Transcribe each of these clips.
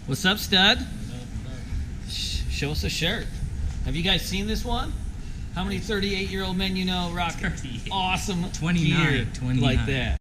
What's up, stud? Show us a shirt. Have you guys seen this one? How many 38-year-old men you know rock awesome 29, gear 29. like that?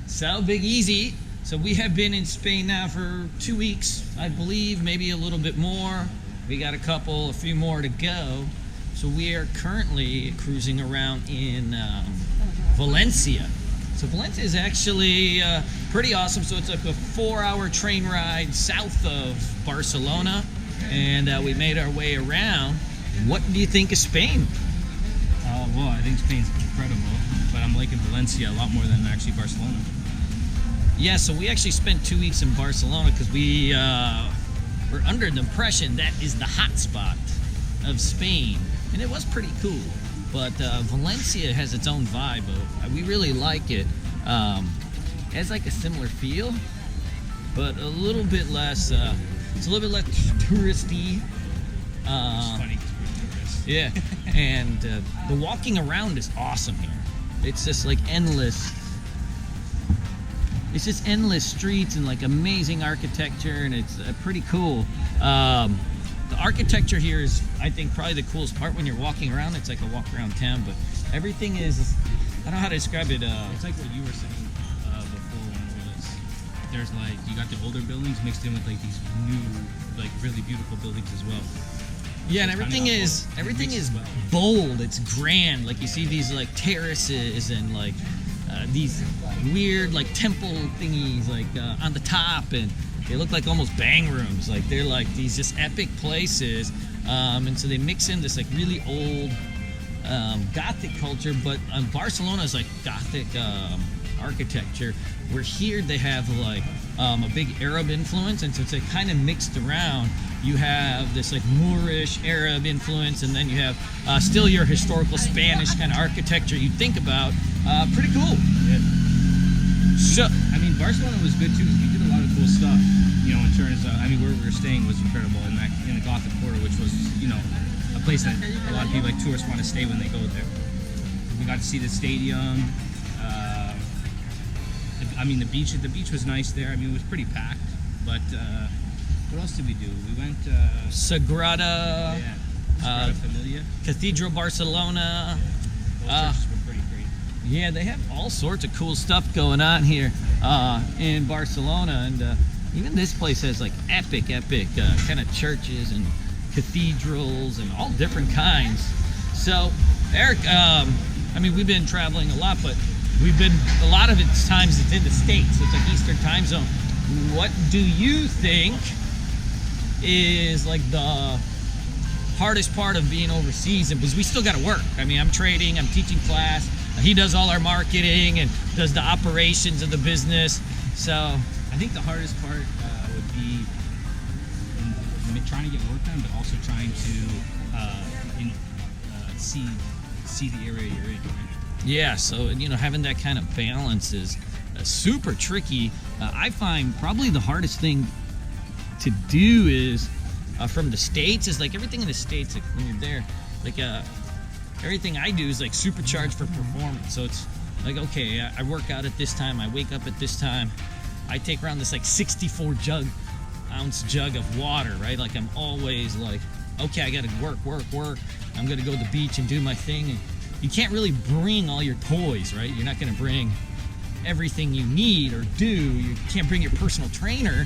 So Big Easy. So we have been in Spain now for 2 weeks, I believe, maybe a little bit more. We got a few more to go. So we are currently cruising around in Valencia. So Valencia is actually pretty awesome. So it's like a 4-hour train ride south of Barcelona, and we made our way around. What do you think of Spain? Well, I think Spain's incredible, but I'm liking Valencia a lot more than actually Barcelona. Yeah, so we actually spent 2 weeks in Barcelona because we were under the impression that is the hot spot of Spain, and it was pretty cool. But Valencia has its own vibe. We really like it. It has like a similar feel, but a little bit less. It's a little bit less touristy. It's funny because we're tourists. Yeah, and the walking around is awesome here. It's just like endless. It's just endless streets and like amazing architecture, and it's pretty cool. The architecture here is, I think, probably the coolest part when you're walking around. It's like a walk around town, but everything is, I don't know how to describe it. It's like what you were saying before, when it was, there's like, you got the older buildings mixed in with like these new, like really beautiful buildings as well. Yeah, and It's everything kinda is awful. everything It is mixes well. bold. It's grand. Like you see these like terraces and like these weird like temple thingies like on the top, and they look like almost bang rooms. Like they're like these just epic places, and so they mix in this like really old Gothic culture, but Barcelona is like Gothic architecture. Where here they have like a big Arab influence, and so it's like kind of mixed around. You have this like Moorish Arab influence, and then you have still your historical Spanish kind of architecture you'd think about. Pretty cool. Yeah. So, I mean, Barcelona was good too, because we did a lot of cool stuff. You know, in terms of, I mean, where we were staying was incredible in the Gothic Quarter, which was, you know, a place that a lot of people, like tourists, want to stay when they go there. We got to see the stadium. I mean, the beach was nice there. I mean, it was pretty packed. But what else did we do? We went Sagrada, Sagrada Familia. Cathedral Barcelona. Those churches were pretty great. Yeah, they have all sorts of cool stuff going on here in Barcelona, and even this place has like epic kind of churches and cathedrals and all different kinds. So, Eric, I mean, we've been traveling a lot, but a lot of it's times it's in the States, so it's like Eastern time zone. What do you think is like the hardest part of being overseas? Because we still got to work. I mean, I'm trading, I'm teaching class. He does all our marketing and does the operations of the business. So I think the hardest part would be trying to get work done, but also trying to see the area you're in. Right? yeah, so having that kind of balance is super tricky. I find probably the hardest thing to do is from the States is like everything in the States, like when you're there, like everything I do is like supercharged for performance. So it's like, okay, I work out at this time, I wake up at this time, I take around this like 64-ounce jug of water, right? Like I'm always like, okay, I gotta work. I'm gonna go to the beach and do my thing. And you can't really bring all your toys, right? You're not gonna bring everything you need or do. You can't bring your personal trainer.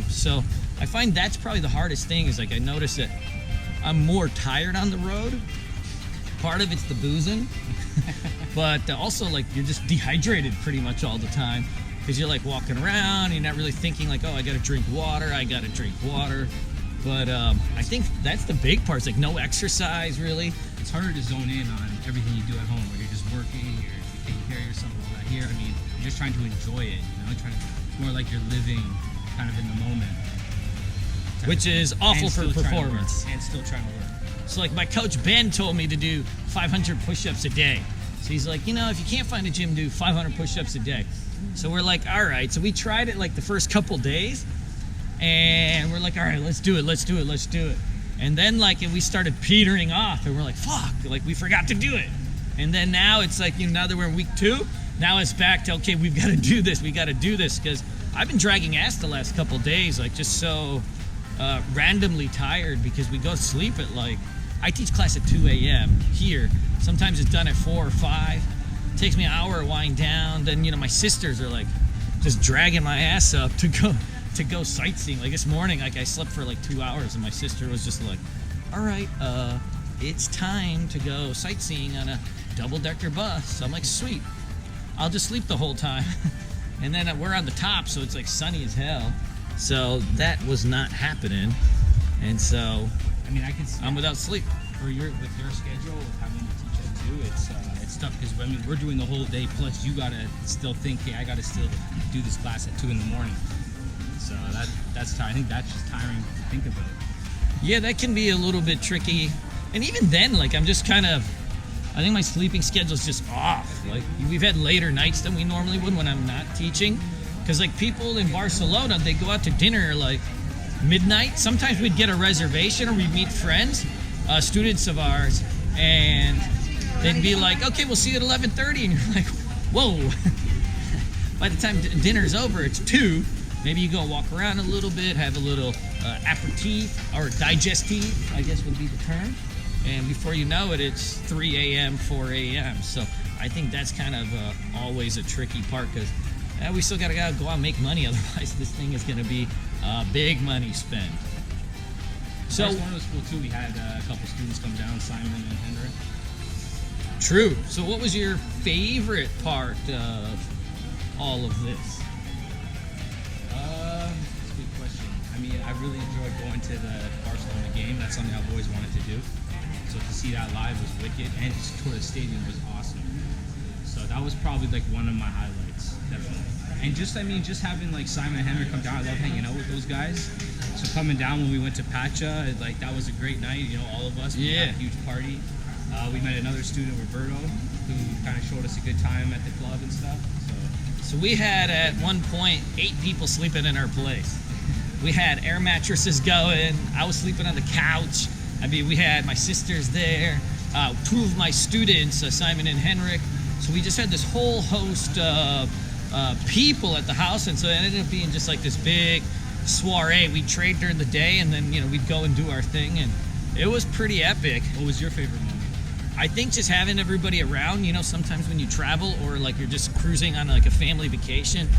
So I find that's probably the hardest thing is like I notice that I'm more tired on the road. Part of it's the boozing, but also like you're just dehydrated pretty much all the time because you're like walking around, you're not really thinking like, oh, I gotta drink water. But I think that's the big part. It's like no exercise really. it's harder to zone in on everything you do at home, where you're just working, you're taking care of yourself, all that. Here, I mean, you're just trying to enjoy it, more like you're living kind of in the moment. Which is awful for performance. And still trying to work. So like my coach Ben told me to do 500 push-ups a day. So he's like, if you can't find a gym, do 500 push-ups a day. So we're like, all right. So we tried it like the first couple days, and we're like, all right, let's do it. And then like we started petering off, and we're like, fuck, like we forgot to do it. And then now it's like, now that we're in week 2, now it's back to, okay, we've got to do this, because I've been dragging ass the last couple days, like just so randomly tired, because we go to sleep at like, I teach class at 2 a.m. here. Sometimes it's done at 4 or 5. It takes me an hour to wind down. Then, my sisters are like just dragging my ass up to go sightseeing. Like this morning, like I slept for like 2 hours, and my sister was just like, all right, it's time to go sightseeing on a double-decker bus. So I'm like, sweet, I'll just sleep the whole time. And then we're on the top, so it's like sunny as hell. So that was not happening. And so I mean, I can see I'm without sleep. with your schedule, with having to teach at 2, it's tough, because I mean, we're doing the whole day, plus you gotta still think, hey, I gotta still do this class at 2 in the morning. So that's tiring. I think that's just tiring to think about. Yeah, that can be a little bit tricky. And even then, like I'm just I think my sleeping schedule is just off. Like we've had later nights than we normally would when I'm not teaching. Because like people in Barcelona, they go out to dinner like midnight. Sometimes we'd get a reservation, or we'd meet friends, students of ours, and they'd be like, okay, we'll see you at 11:30. And you're like, whoa. By the time dinner's over, it's 2. Maybe you go walk around a little bit, have a little aperitif, or digestive, I guess would be the term. And before you know it, it's 3 a.m., 4 a.m. So I think that's kind of always a tricky part, because we still got to go out and make money. Otherwise, this thing is going to be big money spent. So one was cool too. We had a couple students come down, Simon and Henrik. True. So what was your favorite part of all of this? That's a good question. I mean, I really enjoyed going to the Barcelona game. That's something I've always wanted to do. So to see that live was wicked, and just tour the stadium was awesome. So that was probably like one of my highlights, definitely. And just having like Simon and Henrik come down, I love hanging out with those guys. So coming down when we went to Pacha, like that was a great night. All of us, we had a huge party. We met another student, Roberto, who kind of showed us a good time at the club and stuff. So we had at one point 8 people sleeping in our place. We had air mattresses going. I was sleeping on the couch. I mean, we had my sisters there, 2 of my students, Simon and Henrik. So we just had this whole host of people at the house, and so it ended up being just like this big soiree. We'd trade during the day, and then we'd go and do our thing, and it was pretty epic. What was your favorite moment? I think just having everybody around. Sometimes when you travel, or like you're just cruising on like a family vacation,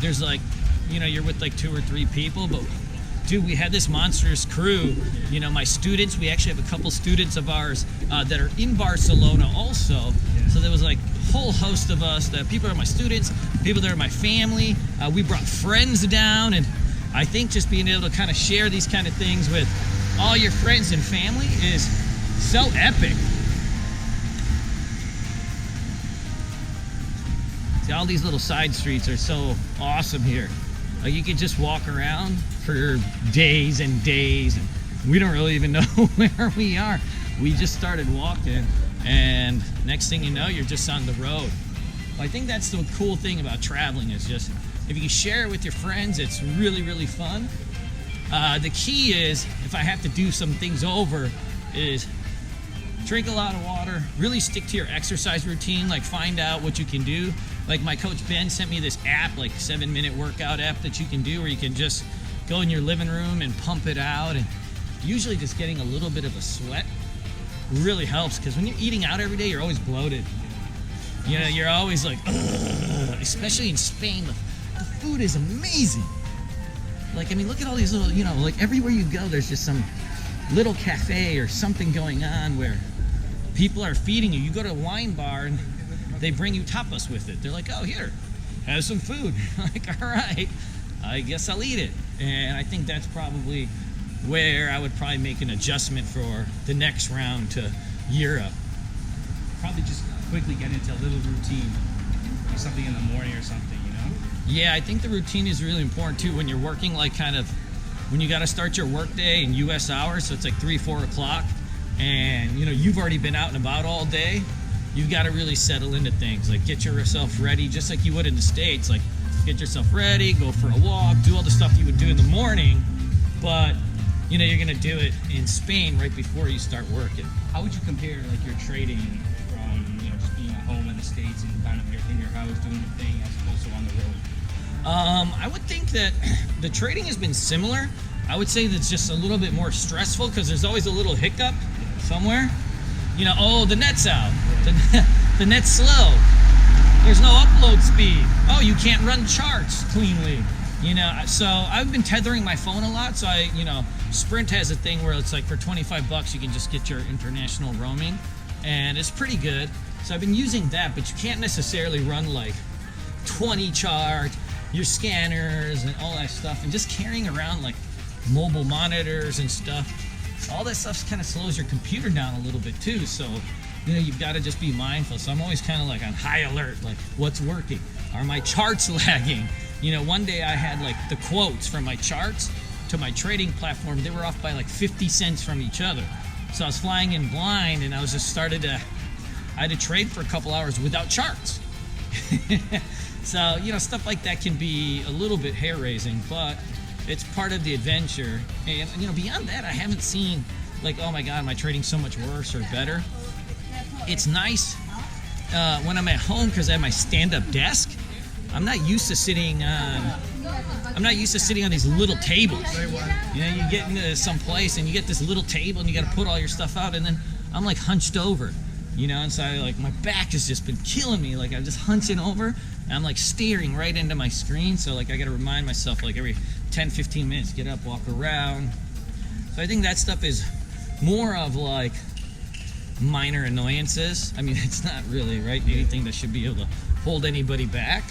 there's like you're with like 2 or 3 people, but dude, we had this monstrous crew. My students, we actually have a couple students of ours that are in Barcelona also. Yeah. So there was like a whole host of us. That people are my students, people that are my family. We brought friends down, and I think just being able to kind of share these kind of things with all your friends and family is so epic. See, all these little side streets are so awesome here. Like you could just walk around for days and days, and we don't really even know where we are. We just started walking, and next thing you know, you're just on the road. I think that's the cool thing about traveling, is just if you can share it with your friends, it's really, really fun. The key is, if I have to do some things over, is drink a lot of water, really stick to your exercise routine, like find out what you can do. Like my coach Ben sent me this app, like 7-minute workout app that you can do, where you can just go in your living room and pump it out. And usually just getting a little bit of a sweat really helps, because when you're eating out every day, you're always bloated. You're always like, ugh. Especially in Spain, the food is amazing. Like, I mean, look at all these little, like everywhere you go, there's just some little cafe or something going on where people are feeding you. You go to a wine bar and they bring you tapas with it. They're like, oh, here, have some food. Like, all right, I guess I'll eat it. And I think that's probably where I would probably make an adjustment for the next round, to Europe? Probably just quickly get into a little routine, like something in the morning or something, you know? Yeah, I think the routine is really important too when you're working, like kind of when you got to start your work day in US hours, so it's like 3-4 o'clock, and you know you've already been out and about all day. You've got to really settle into things, like get yourself ready, just like you would in the States. Like get yourself ready, go for a walk, do all the stuff you would do in the morning, but you know you're gonna do it in Spain right before you start working. How would you compare like your trading from, you know, just being at home in the States and kind of in your house doing your thing as opposed to on the road? I would think that the trading has been similar. I would say that's just a little bit more stressful because there's always a little hiccup somewhere. You know, oh, the net's out. The net's slow. There's no upload speed. Oh, you can't run charts cleanly. You know, so I've been tethering my phone a lot. So you know, Sprint has a thing where it's like for $25 you can just get your international roaming, and it's pretty good. So I've been using that, but you can't necessarily run like 20 charts, your scanners and all that stuff, and just carrying around like mobile monitors and stuff. All that stuff kind of slows your computer down a little bit too. So, you know, you've got to just be mindful. So I'm always kind of like on high alert, like what's working? Are my charts lagging? You know, one day I had like the quotes from my charts to my trading platform. They were off by like 50 cents from each other. So I was flying in blind, and I had to trade for a couple hours without charts. So, you know, stuff like that can be a little bit hair-raising, but it's part of the adventure. And, you know, beyond that, I haven't seen, like, oh my God, am I trading so much worse or better? It's nice when I'm at home because I have my stand-up desk. I'm not used to sitting on these little tables. You know, you get into some place and you get this little table and you got to put all your stuff out, and then I'm like hunched over. You know, and so my back has just been killing me. Like I'm just hunching over, and I'm like staring right into my screen. So like I got to remind myself like every 10-15 minutes, get up, walk around. So I think that stuff is more of like minor annoyances. I mean, it's not really anything that should be able to hold anybody back.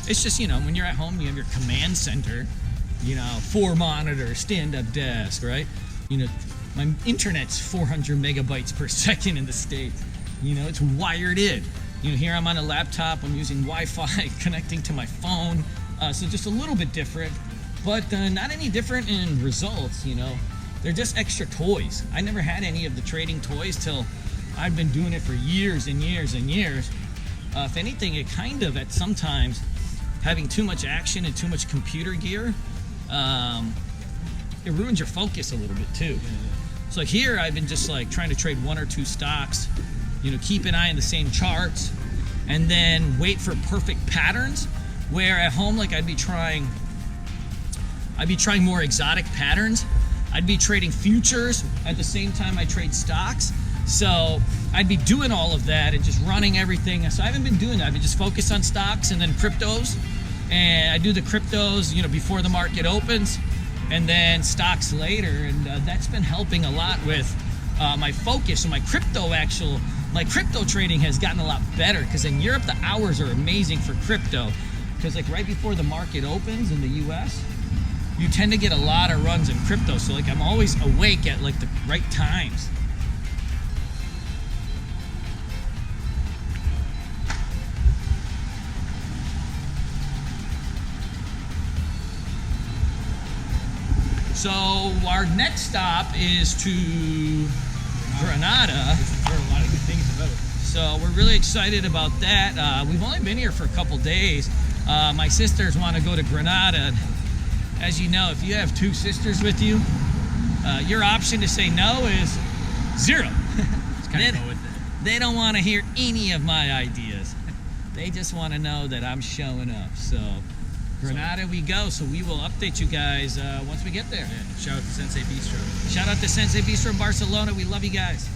It's just, you know, when you're at home, you have your command center, you know, 4 monitors, stand-up desk, right? You know, my internet's 400 megabytes per second in the States. You know, it's wired in. You know, here I'm on a laptop, I'm using Wi-Fi connecting to my phone. So just a little bit different, but not any different in results, you know. They're just extra toys. I never had any of the trading toys till I've been doing it for years and years and years. If anything, it kind of, at sometimes, having too much action and too much computer gear, it ruins your focus a little bit too. So here I've been just like trying to trade 1 or 2 stocks, you know, keep an eye on the same charts, and then wait for perfect patterns. Where at home, like I'd be trying more exotic patterns. I'd be trading futures at the same time I trade stocks. So I'd be doing all of that and just running everything. So I haven't been doing that. I've been just focused on stocks and then cryptos. And I do the cryptos, you know, before the market opens, and then stocks later. And that's been helping a lot with my focus. So my crypto trading has gotten a lot better, because in Europe the hours are amazing for crypto. Because like right before the market opens in the US, you tend to get a lot of runs in crypto. So like I'm always awake at like the right times. So our next stop is to Granada. We've heard a lot of good things about it. So we're really excited about that. We've only been here for a couple days. My sisters want to go to Granada. As you know, if you have 2 sisters with you, your option to say no is 0. Just kind of go with it. They don't want to hear any of my ideas. They just want to know that I'm showing up. So Granada we go. So we will update you guys once we get there. Yeah. Shout out to Sensei Bistro. Shout out to Sensei Bistro in Barcelona. We love you guys.